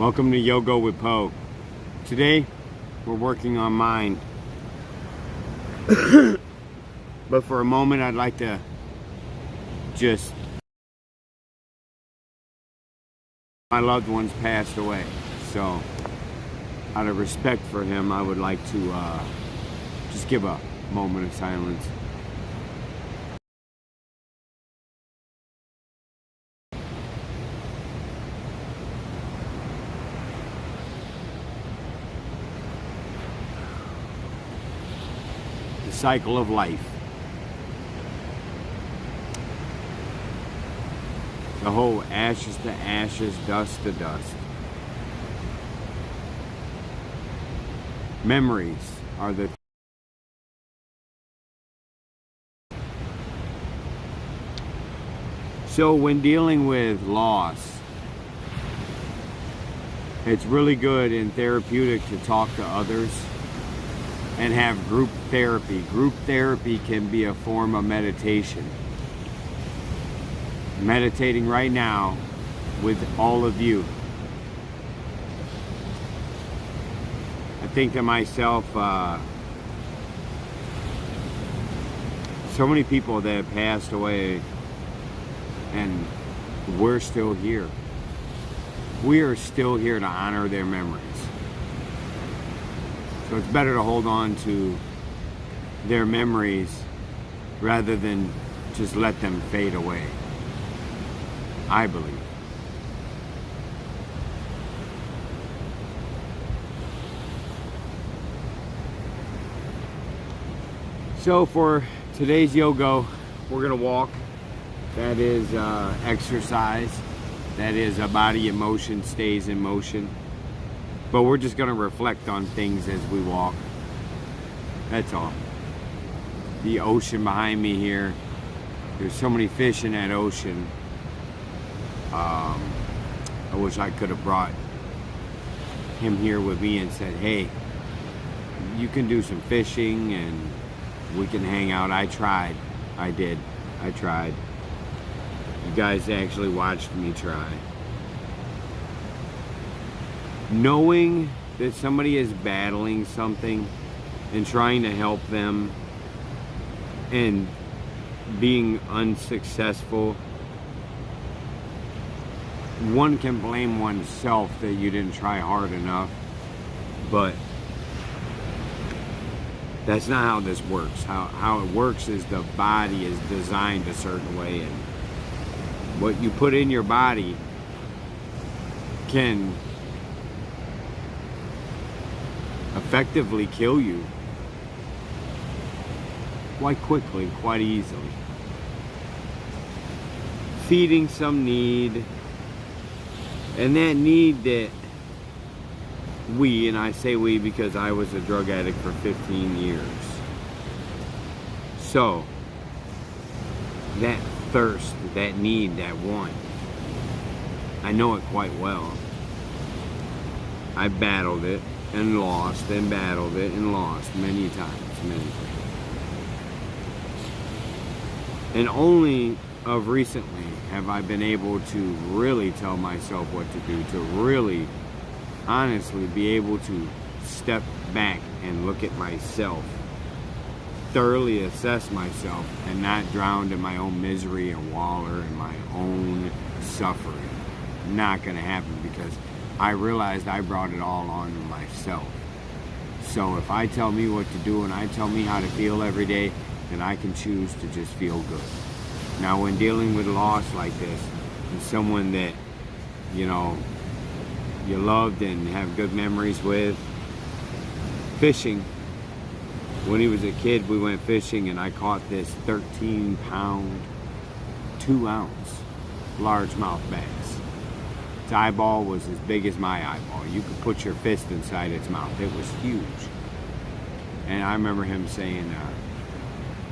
Welcome to Yogo with Poe. Today, we're working on mind. But for a moment, I'd like to just... My loved one's passed away. So, out of respect for him, I would like to just give a moment of silence. The cycle of life. The whole ashes to ashes, dust to dust. Memories are the... So when dealing with loss, it's really good and therapeutic to talk to others and have group therapy. Group therapy can be a form of meditation. Meditating right now with all of you. I think to myself, so many people that have passed away and we're still here. We are still here to honor their memories. So it's better to hold on to their memories rather than just let them fade away. I believe. So for today's Yogo, we're gonna walk. That is exercise. That is a body in motion stays in motion. But we're just gonna reflect on things as we walk. That's all. The ocean behind me here. There's so many fish in that ocean. I wish I could have brought him here with me and said, hey, you can do some fishing and we can hang out. I tried. I did. I tried. You guys actually watched me try. Knowing that somebody is battling something and trying to help them and being unsuccessful, one can blame oneself that you didn't try hard enough, but that's not how this works. How it works is the body is designed a certain way, and what you put in your body can effectively kill you quite quickly, quite easily. Feeding some need, and that need that we, and I say we because I was a drug addict for 15 years. So, that thirst, that need, that want, I know it quite well. I battled it and lost and battled it and lost many times, many times. And only of recently have I been able to really tell myself what to do, to really honestly be able to step back and look at myself, thoroughly assess myself, and not drown in my own misery and waller in my own suffering. Not gonna happen, because I realized I brought it all on myself. So if I tell me what to do and I tell me how to feel every day, then I can choose to just feel good. Now when dealing with loss like this, and someone that, you know, you loved and have good memories with, fishing. When he was a kid, we went fishing and I caught this 13-pound, 2-ounce largemouth bass. Its eyeball was as big as my eyeball. You could put your fist inside its mouth. It was huge. And I remember him saying, and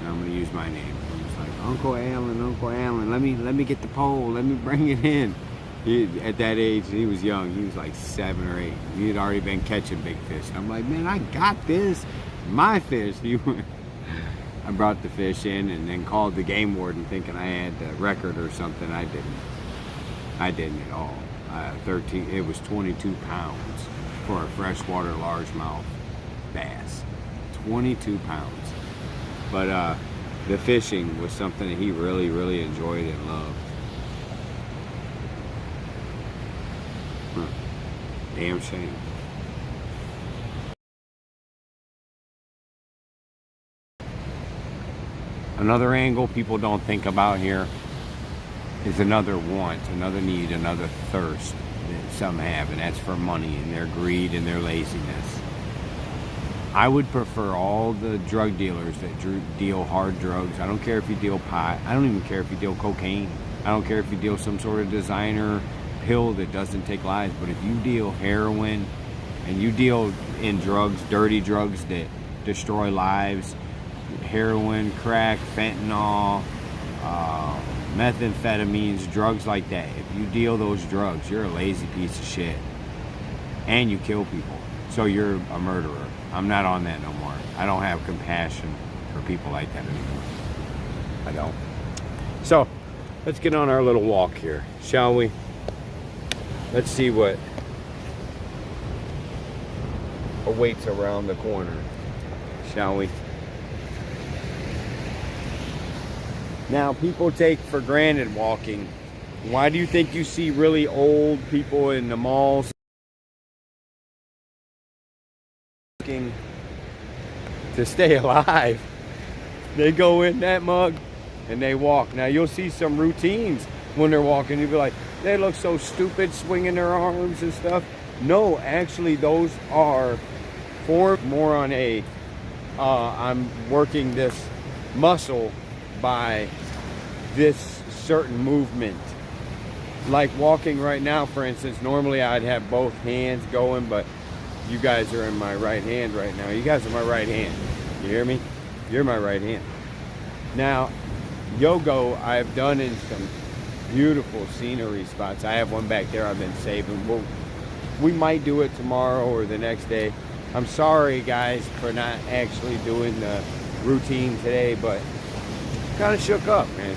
I'm going to use my name. He was like, Uncle Alan, let me get the pole. Let me bring it in. At that age, he was young. He was like 7 or 8. He had already been catching big fish. I'm like, man, I got this. My fish. I brought the fish in and then called the game warden thinking I had a record or something. I didn't at all. 13. It was 22 pounds for a freshwater largemouth bass. 22 pounds. But the fishing was something that he really, really enjoyed and loved. Damn shame. Another angle people don't think about here is another want, another need, another thirst that some have, and that's for money and their greed and their laziness. I would prefer all the drug dealers that deal hard drugs. I don't care if you deal pot. I don't even care if you deal cocaine. I don't care if you deal some sort of designer pill that doesn't take lives. But if you deal heroin and you deal in drugs, dirty drugs that destroy lives, heroin, crack, fentanyl, methamphetamines, drugs like that. If you deal those drugs, you're a lazy piece of shit. And you kill people. So you're a murderer. I'm not on that no more. I don't have compassion for people like that anymore. I don't. So, let's get on our little walk here, shall we? Let's see what awaits around the corner, shall we? Now, people take for granted walking. Why do you think you see really old people in the malls to stay alive? They go in that mug and they walk. Now, you'll see some routines when they're walking. You'll be like, they look so stupid swinging their arms and stuff. No, actually, those are for more on a I'm working this muscle by this certain movement. Like walking right now, for instance, normally I'd have both hands going, but you guys are in my right hand right now. You guys are my right hand. You hear me? You're my right hand. Now, Yogo I've done in some beautiful scenery spots. I have one back there I've been saving. We might do it tomorrow or the next day. I'm sorry, guys, for not actually doing the routine today, but kind of shook up, man.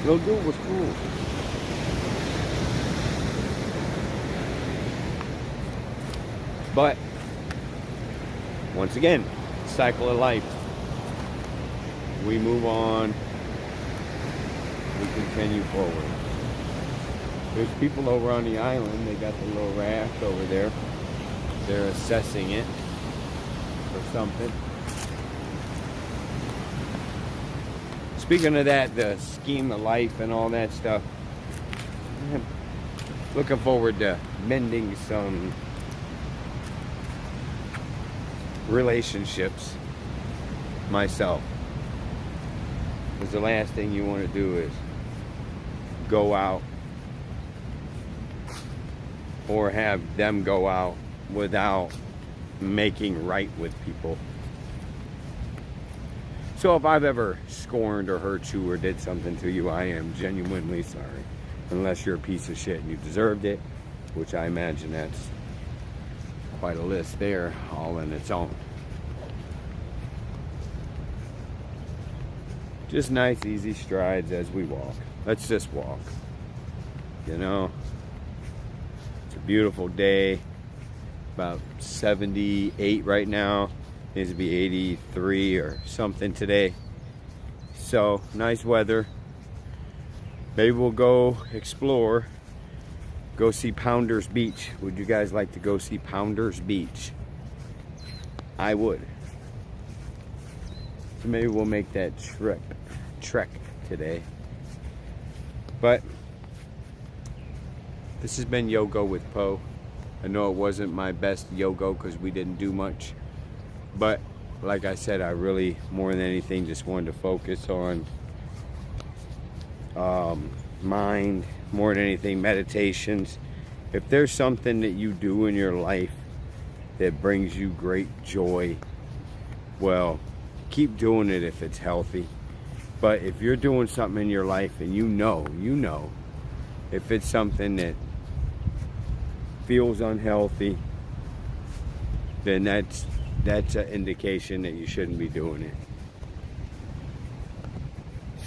Little dude was cool. But once again, cycle of life. We move on. We continue forward. There's people over on the island. They got the little raft over there. They're assessing it for something. Speaking of that, the scheme of life and all that stuff, I'm looking forward to mending some relationships myself. Because the last thing you want to do is go out or have them go out without making right with people. So if I've ever scorned or hurt you or did something to you, I am genuinely sorry. Unless you're a piece of shit and you deserved it, which I imagine that's quite a list there, all in its own. Just nice, easy strides as we walk. Let's just walk. You know, it's a beautiful day. About 78 right now. Needs to be 83 or something today. So, nice weather. Maybe we'll go explore. Go see Pounders Beach. Would you guys like to go see Pounders Beach? I would. So maybe we'll make that trek today. But this has been Yogo with Poe. I know it wasn't my best Yogo because we didn't do much. But like I said, I really, more than anything, just wanted to focus on mind, more than anything, meditations. If there's something that you do in your life that brings you great joy, well, keep doing it if it's healthy. But if you're doing something in your life and you know, if it's something that feels unhealthy, then that's an indication that you shouldn't be doing it.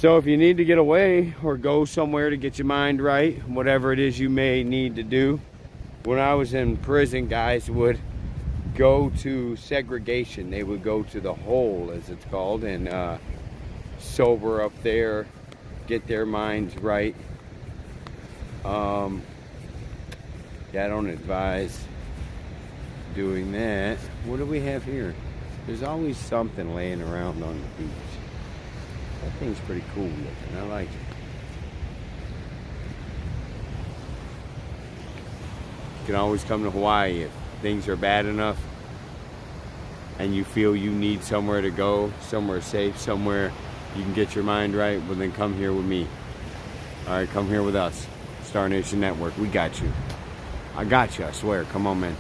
So if you need to get away or go somewhere to get your mind right, whatever it is you may need to do. When I was in prison, guys would go to segregation. They would go to the hole, as it's called, and sober up there, get their minds right. Yeah, I don't advise doing that. What do we have here? There's always something laying around on the beach. That thing's pretty cool looking. I like it. You can always come to Hawaii if things are bad enough and you feel you need somewhere to go, somewhere safe, somewhere you can get your mind right. Well, then come here with me. All right, come here with us. Star Nation Network. We got you. I got you, I swear. Come on, man.